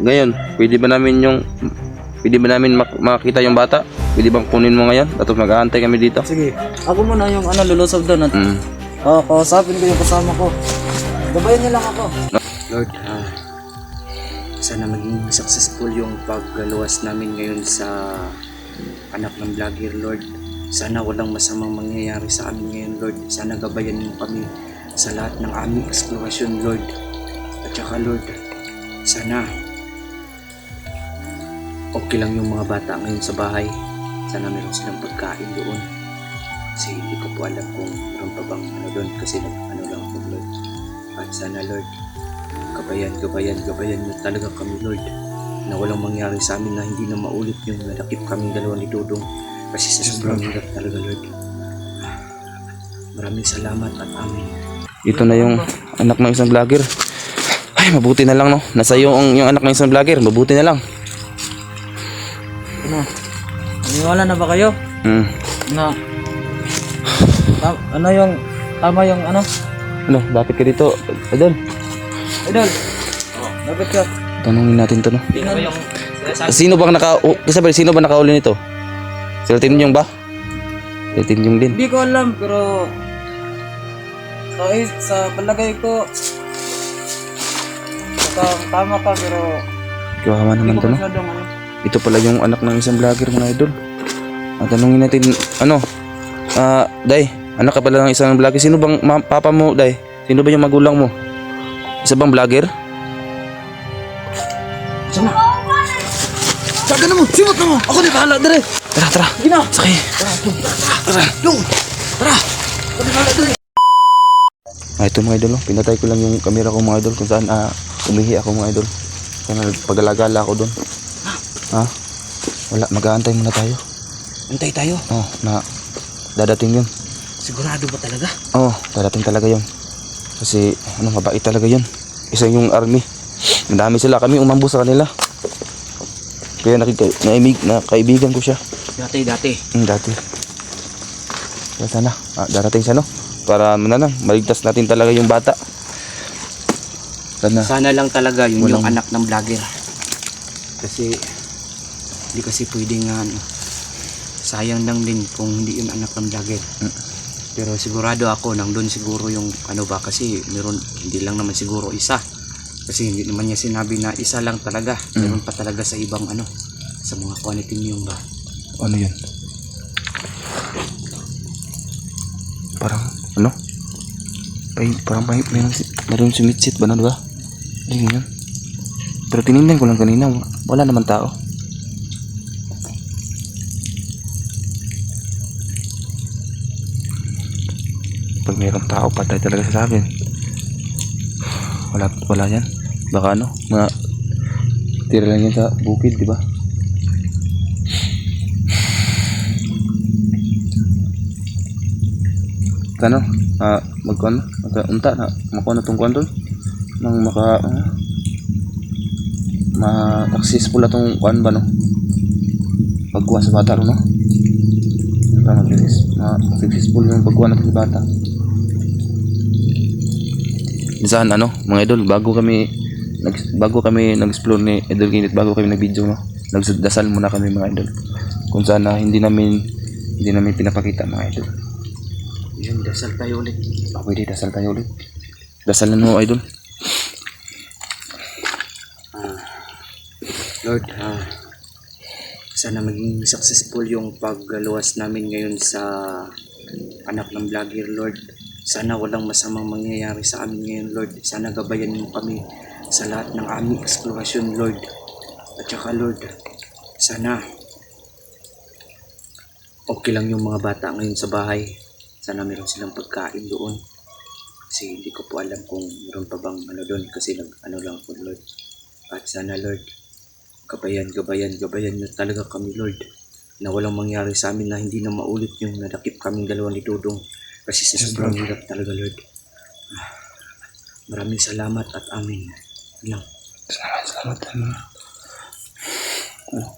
Ngayon, pwede ba namin makita yung bata? Pwede bang kunin mo ngayon? At mag-aantay kami dito. Sige, ako muna yung lulusob doon at kausapin ko yung kasama ko. Gabayan niyo lang ako. Lord, sana maging successful yung pagluwas namin ngayon sa anak ng vlogger, Lord. Sana walang masamang mangyayari sa amin ngayon, Lord. Sana gabayan mo kami sa lahat ng aming eksplorasyon, Lord. At saka, Lord, sana okay lang yung mga bata ngayon sa bahay. Sana meron silang pagkain doon. Kasi hindi ko po alam kung meron pa bang doon kasi lang po, Lord. At sana, Lord, gabayan niyo talaga kami, Lord, na walang mangyari sa amin na hindi na maulit yung nadakip kaming dalawa ni Dudong kasi sa sobrang hirap talaga, Lord. Maraming salamat at amin. Ito na yung anak ng isang vlogger. Ay, mabuti na lang, no? Nasa yung anak ng isang vlogger. Mabuti na lang. Naniwala na ba kayo? Na tama yung Ano, bakit ka dito? Idol, Idol. Bakit ka? tanungin natin to, no? Ano ba yung Sino ba nakauli nito? Sila Tinyong ba? Sila Tinyong din. Hindi ko alam pero sa palagay ko tama ka pero Kawawa hindi naman ko to, no? masyadong Ito pala yung anak ng isang vlogger, mga idol. Tanungin natin, Day, anak ka pala ng isang vlogger. Sino bang papa mo, Day? Sino ba yung magulang mo? Isa bang vlogger? Saga na mo! Simot na mo! Ako na bahala, dere! Tara. Gina! Sakay. Tara. Tara! Ako na bahala, dere! Ito mga idol, no? Pinatay ko lang yung camera ko, mga idol, kung saan umihi ako, mga idol. Kaya nagpagalagala ako doon. Wala, mag-aantay muna tayo. Antay tayo. Na dadating yun. Sigurado ba talaga? Dadating talaga yun. Kasi, mabait talaga yun. Isa yung army. Madami sila, kami umambo sa kanila. Kaya kaibigan ko siya. Dati. Dati. Kaya sana, darating siya, no? Para maligtas natin talaga yung bata. Sana lang talaga yun yung anak ng vlogger. Kasi hindi kasi pwedeng sayang lang din kung hindi yung anak ng vlogger. Pero sigurado ako nandun siguro yung kasi meron, hindi lang naman siguro isa. Kasi hindi naman niya sinabi na isa lang talaga. Meron pa talaga sa ibang sa mga quality niyo ba. Ano yun? Parang parang meron sumitsit ba na, diba? Ano yun? Pero tinignan ko lang kanina, wala naman tao. Pag mayroong tao, patay talaga sa akin. Wala yan. Baka tira lang yan sa bukid, diba? Magkaunta na makuha na itong kuwan doon nang successful na itong kuwan ba, no? Pagkuha sa bata, no? Successful yung pagkuha na itong bata. Minsan, mga idol, bago kami nag-explore ni Idol Ginit, bago kami nag-video, no? Nagdasal muna kami, mga idol, kung saan hindi namin pinapakita, mga idol. Yun, dasal tayo ulit. Pwede, dasal tayo ulit. Dasalan mo, idol. Lord, sana maging successful yung pagluwas namin ngayon sa anak ng vlogger, Lord. Sana walang masamang mangyayari sa amin ngayon, Lord. Sana gabayan mo kami sa lahat ng aming eksplorasyon, Lord. At saka, Lord, sana okay lang yung mga bata ngayon sa bahay. Sana meron silang pagkain doon. Kasi hindi ko po alam kung meron pa bang doon kasi lang po, Lord. At sana, Lord, gabayan niyo talaga kami, Lord, na walang mangyari sa amin na hindi na maulit yung nadakip kaming dalawa ni Dudong kasi sa sobrang hirap talaga, Lord. Maraming salamat at amin. Lang. Salamat.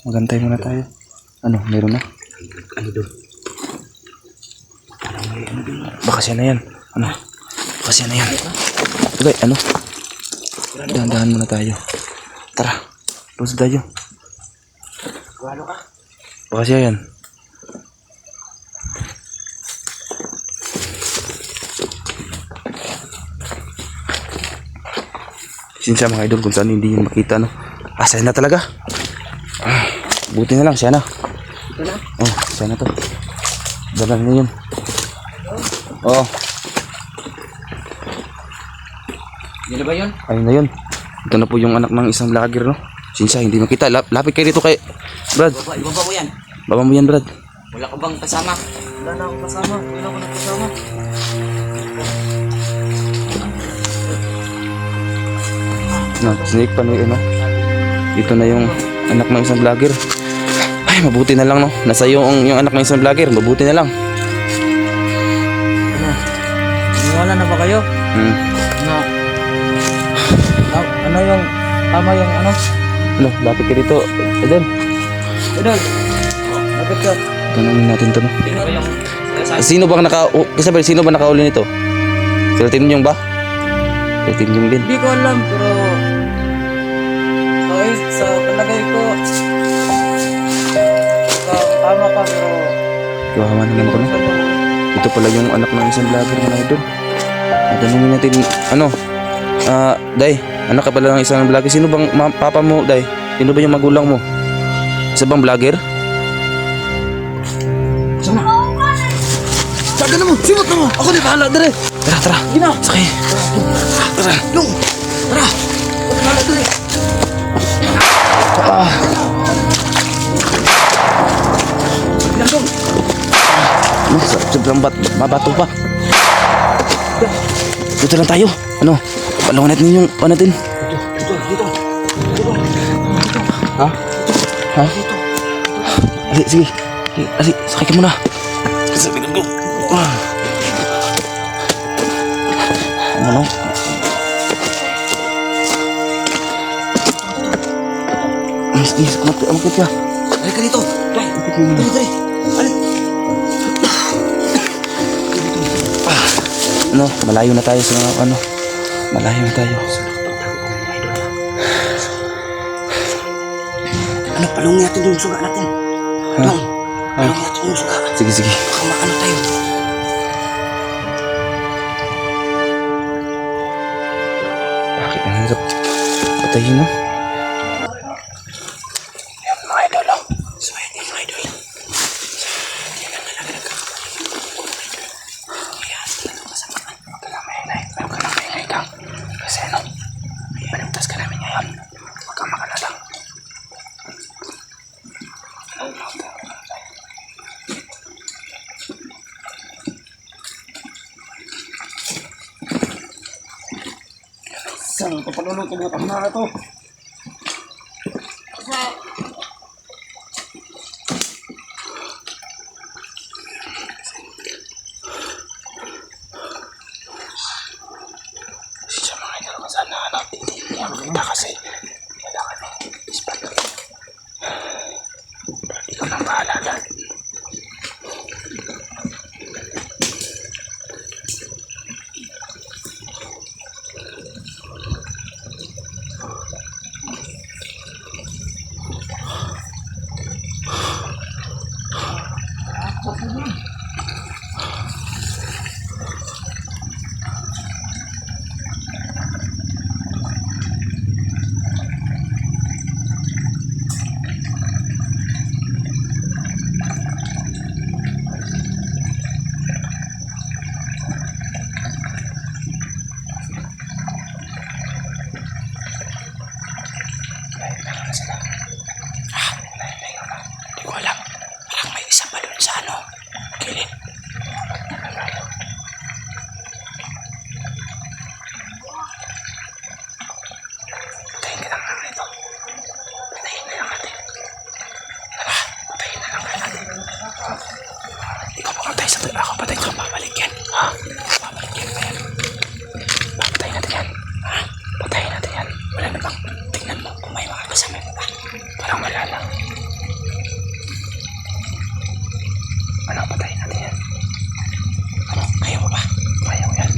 Magantay muna tayo. Meron na? Doon? Baka siya na yan. Baka siya na yan. Okay, dahan-dahan muna tayo. Tara. Lusog tayo. Walo ka. Baka siya yan. Sinsya mga idol kung saan hindi yung makita, no? Siya na talaga. Buti na lang, siya na. Ito na. Oh, siya na to. Dalan na yun. Oo, Yan na ba yun? ayun na yun. Ito na po yung anak ng isang vlogger, no? Sinsya, hindi makita. Lapit kayo dito kay Brad. Ibaba ko yan. Baba mo yan, Brad. Wala ka bang kasama? Wala na akong kasama. Wala akong nagkasama. No, snake pa no, dito na yung anak ng isang vlogger. Ay, mabuti na lang, no? Nasa yung anak ng isang vlogger. Mabuti na lang. Naniwala na ba kayo? Na, ano yung, tama yung ano? Ano, lapit ka dito. Idol, Idol, lapit ka. tanongin natin to, no? Tingnan ko yung Sino bang Isabel, sino ba nakauli nito? Sila Tim Yung ba? Sila Tim Yung din. Hindi ko alam, pero sa palagay ko, tama ka, pero Kawawa naman to, no? Ito pala yung anak ng isang vlogger, mga idol. Tanongin natin, ano? Day, anak ka pala ng isang vlogger. Sino bang papa mo, Day? Sino ba yung magulang mo? Isa bang vlogger? Saga na mo, simot na mo. Ako na bahala, dere. Tara, tara. Gina. Sakay. Tara. Long, tara. Ako na bahala, dere. Lang, Ano, sobrang mabato pa. Dito lang tayo. Ano? Palungan natin yung natin. dito. Ha? Ha? Ali, sige. Ali, sakay ka muna. Sabi ko. Ano? Miss, kumakit ka. Dali ka dito. Dali. Ano, malayo na tayo sa ano. Malayo na tayo. Ano, palungin natin yung suga natin. Dong, palungin natin yung suga. Sige, sige. Baka maano tayo. Bakit ang hirap patayin, no? Yan, mga idol, oh. So, yan yung mga idol. Yan ang talaga nagkakapalit. Kaya, sila kasamaan. Huwag ka lang maingay. Huwag ka lang maingay lang. Kasi, ano, palimtas ka namin ngayon. Huwag kang makalala. Saan ko paluluto ng tama na to? Siya mga idol, kung saan nahanap. Hindi niya makita kasi wala kami ispat. Ikaw nang bahala lang. Hindi ko alam. Parang may isa pa doon sa ano. Kilid. Patayin ka lang naman ito. Patayin na lang natin. Ano ba? Patayin na lang natin. Ikaw pumatay sa ako. Patayin ka. Babalik yan. Ha? Babalik yan pa yan. Papatayin natin yan. Ha? Patayin natin yan. Wala na bang? Tingnan mo kung may mga kasama mo ba. Parang wala lang. Ano, patayin natin yan. Ano, kaya mo ba? Kaya mo yan.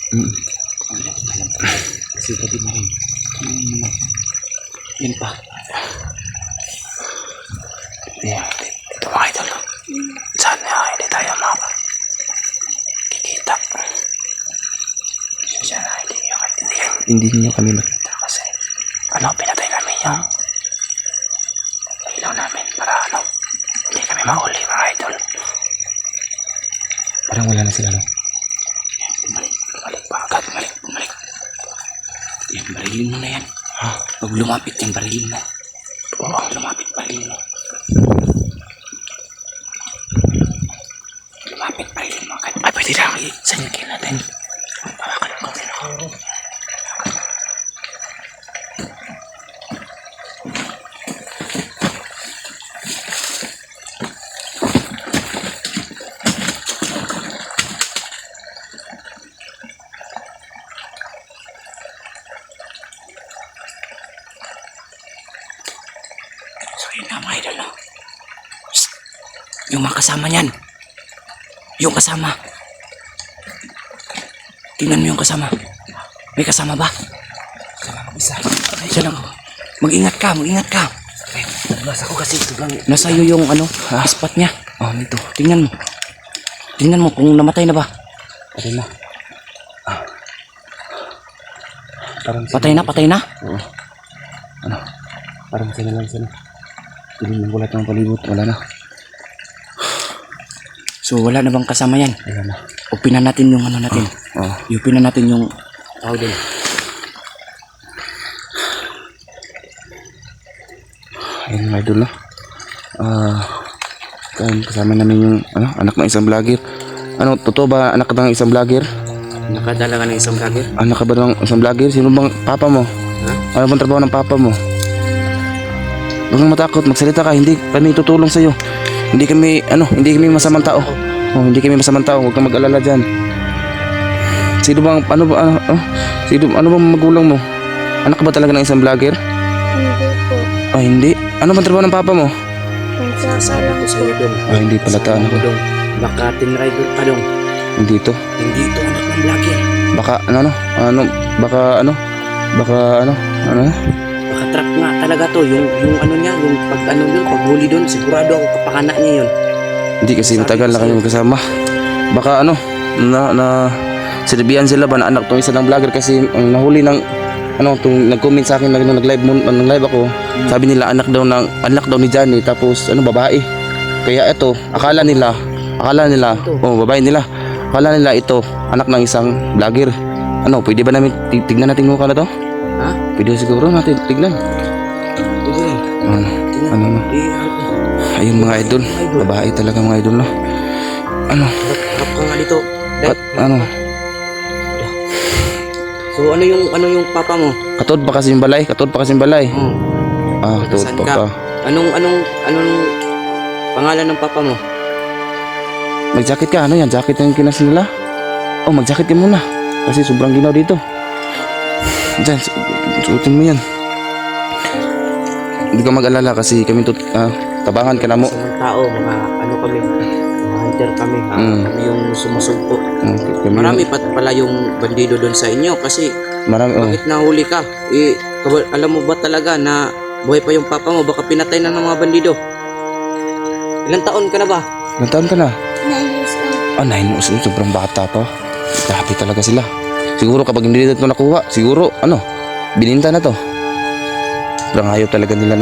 Mm. Kasi pati na rin. Yan pa. Yeah, ito mga idol. Sana hindi tayo kikita. Sana hindi nyo kami makita kasi pinatay namin yung ilaw namin para hindi kami mahuli mga idol. Parang wala na sila Bumalik pa agad, bumalik. Yan, barilin mo na yan. Pag lumapit yan, barilin mo. Oo, lumapit, barilin mo. Lumapit, barilin mo agad. Ay, pwede lang sanyakin natin. Hawakan yung kamera ko. So yun na mga idol, no? Psst! Yung mga kasama niyan. Yung kasama. Tingnan mo yung kasama. May kasama ba? Isa. Siya lang. Mag-ingat ka. Nabas ako kasi sobrang... Nasa iyo yung spot niya. Oh, nito. Tingnan mo. Tingnan mo kung namatay na ba. Patay na. Parang Patay na? Oo. Parang sila lang sila. Hindi na gulat ng palibot. Wala na. So wala na bang kasama yan? Wala na. Upinan natin yung natin. Oo. Upinan natin yung tao din. Ayun mga idol kasama namin yung anak ng isang vlogger. Totoo ba anak ng isang vlogger? Nakadala ka ng isang vlogger? Anak ka ba ng isang vlogger? Sino bang papa mo? Ano bang trabaho ng papa mo? Huwag kang matakot, magsalita ka. Hindi kami tutulong sa'yo. Hindi kami masamang tao. Hindi kami masamang tao. Huwag kang mag-alala dyan. Sino bang, ano bang magulang mo? Anak ka ba talaga ng isang vlogger? Hindi po. Ay, hindi. Ano bang trabaho ng papa mo? Nagsasala Ko po. sa'yo dong. Hindi pala ta, ano ba? Dong. Baka tinrider ka dong. Hindi to. Hindi ito anak ng vlogger. Baka, Baka trap nga talaga to. Yung ano niya, yung paghuli doon, sigurado ako kapakana niya yun. Hindi kasi matagal na kami magkasama. Baka sinabihan sila ba na anak tong isa ng vlogger kasi ang nahuli ng nag-comment sa akin nag-live ako. Sabi nila anak daw ni Johnny tapos babae. Kaya ito, akala nila babae nila. Akala nila ito anak ng isang vlogger. Pwede ba namin tignan natin mukha na to? Ha? Pwede siguro natin tignan. Pwede. Ayun mga idol, babae talaga mga idol Harap ka nga dito. At So ano yung papa mo? katod pa kasi yung balay. Katod Saan pa ka? ka. Anong pangalan ng papa mo? Mag-jacket ka, jacket na yung kinas nila. Mag-jacket ka muna. Kasi sobrang ginaw dito. Diyan, suotin mo yan. Hindi ka mag-alala kasi kami tabangan ka na mo. Sa mga tao, mga kami, mga hunter kami, kami yung sumusugpo. Marami pala yung bandido doon sa inyo kasi bakit nahuli ka? Alam mo ba talaga na buhay pa yung papa mo, baka pinatay na ng mga bandido? Ilang taon ka na ba? Ilang taon ka na? 9 years old. 9 years old, sobrang bata pa. Grabe talaga sila. Siguro kapag hindi nila ito nakuha, siguro, bininta na to. Sobrang ayaw talaga nila,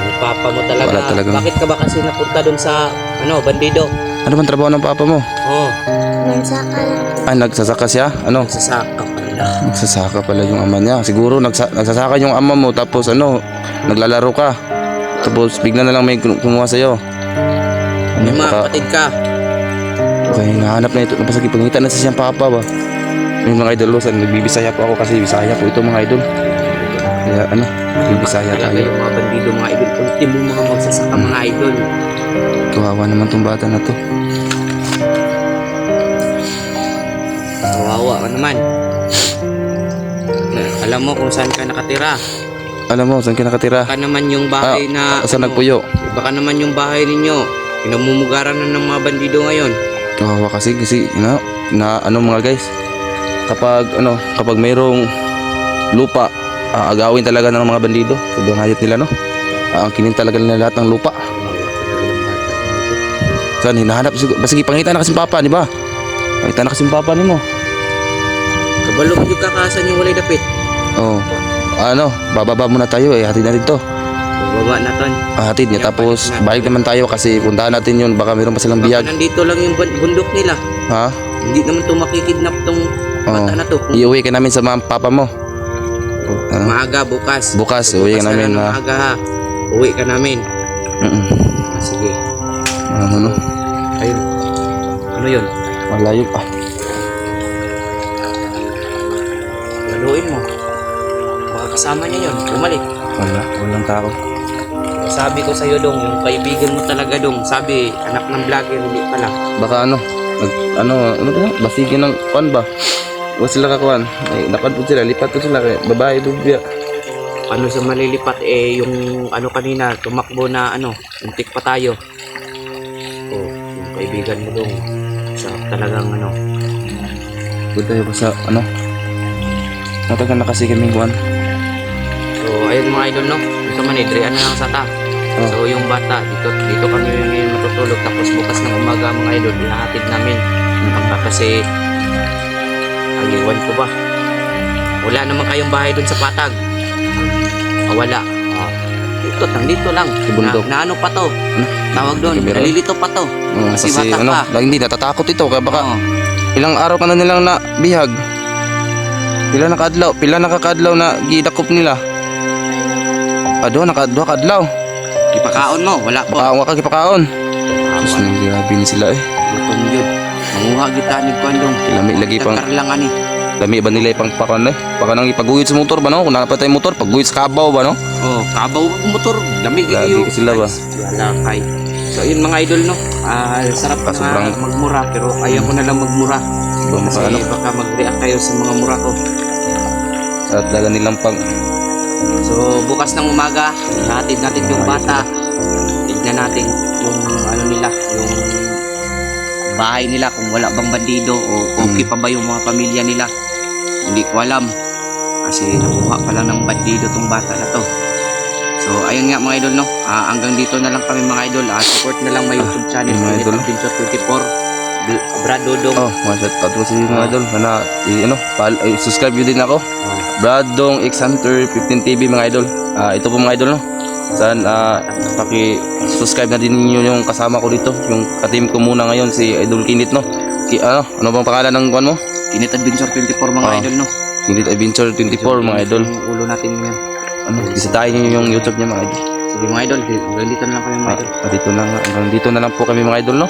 Yung papa mo talaga. Wala talagang- Bakit ka ba kasi napunta doon sa bandido? Ano bang trabaho ng papa mo? Oh, Nagsaka lang. Nagsasaka siya? sasaka pala. Nagsasaka pala yung ama niya. Siguro nagsasaka yung ama mo tapos naglalaro ka. Tapos bigla na lang may kumuha sa'yo. May mga kapatid ka. Okay, nahanap na ito. Napasagi pagkita na sa siyang papa ba? Yung mga idol, nagbibisaya po ako kasi Bisaya po ito mga idol. Kaya nagbibisaya Talaga tayo. yung mga bandido, mga idol. Ultimo mga magsasaka, mga idol. Kawawa naman tong bata na to. Kawawa ka naman. Alam mo kung saan ka nakatira. Alam mo, saan ka nakatira? Baka naman yung bahay na... Saan nagpuyo? Baka naman yung bahay ninyo. Pinamumugaran na ng mga bandido ngayon. Kawawa kasi mga guys. kapag mayroong lupa, agawin talaga ng mga bandido. Sobrang hayop nila, no? Angkinin talaga nila lahat ng lupa. Saan hinahanap? Sige, pangita na kasi papa, di ba? Pangita na kasi papa ni mo. Kabalo yung kakasan yung walay dapit. Oh. Bababa muna tayo eh. Hatid natin to. Baba na ton. Hatid niya. Tapos balik naman tayo kasi puntahan natin yun. Baka mayroon pa silang biyag. Nandito lang yung bundok nila. Ha? Hindi naman to makikidnap tong bata na to. Iuwi ka namin sa mga papa mo. Maaga bukas. Bukas, uwi ka namin. Maaga ha. Uwi ka namin. Sige. Ano? Ayun. Ano yun? Malayo pa. Laluin mo. Baka kasama niya yun. Bumalik. Walang tao. Sabi ko sa'yo dong, yung kaibigan mo talaga dong. Sabi, anak ng vlogger, hindi pala. Baka ano ba? Basigin ng kuan ba? O sila kakuan. Ay, nakad po sila. Lipat po sila kay babae bubya. Ano sa malilipat yung ano kanina, tumakbo na untik pa tayo. Yung kaibigan mo dong. Sarap talagang Punta tayo pa sa Matagal na kasi kami kuan. So, ayun mga idol, no? Ito man, idrian na lang sa ta. So, yung bata, dito kami ngayon matutulog. Tapos bukas ng umaga, mga idol, ihahatid namin. Kasi, aliwan ko ba? Wala naman kayong bahay dun sa Patag. Wala. Dito lang. Bundok. Na ano pa to? Tawag doon, nalilito pa to. Kasi bata pa. Hindi natatakot ito kaya baka ilang araw ka na nilang nabihag. Pila nakakadlaw na gidakop nila. Nakadlaw kadlaw. Ipakaon mo, wala po. Wa ka gipakaon. Sus, grabe ni sila eh. Gutom yun. Manguha kita ni Kwandong. Lami lagi pang Lang ani. lami ba nila ipang pakon eh? Baka nang ipaguyod sa motor ba no? Kung napatay motor, paguyod sa kabaw ba no? Kabaw motor. Dami Grabe kayo. ka sila ba? Wala kay. So yun mga idol, no? Sarap pa Sobrang magmura pero ayaw ko na lang magmura. Kasi baka mag-react kayo sa mga mura ko. At talaga nilang pang So bukas ng umaga, ihatid natin yung bata. Tignan natin yung nila, yung bahay nila kung wala bang bandido o okay pa ba yung mga pamilya nila. Hindi ko alam. Kasi nakuha pa lang ng bandido tong bata na to. So ayun nga mga idol, no? Hanggang dito na lang kami mga idol. Support na lang my YouTube channel, mga idol. Pincho 24. Brad Dodong. mga shout out ko sa mga idol. Sana subscribe yun din ako. Bradong X Hunter 15 TV mga idol. Ito po mga idol, no. Sana paki-subscribe na din niyo yung kasama ko dito, yung ka-team ko muna ngayon si Idol Kinit, no. Ano bang pangalan ng kuan mo? Kinit Adventure 24 mga idol, no. Kinit Adventure 24 mga idol. Yung ulo natin ngayon. Bisitahin niyo yung YouTube niya mga idol. Sige mga idol, hanggang dito na lang kami mga idol. Hanggang dito na lang po kami mga idol, no.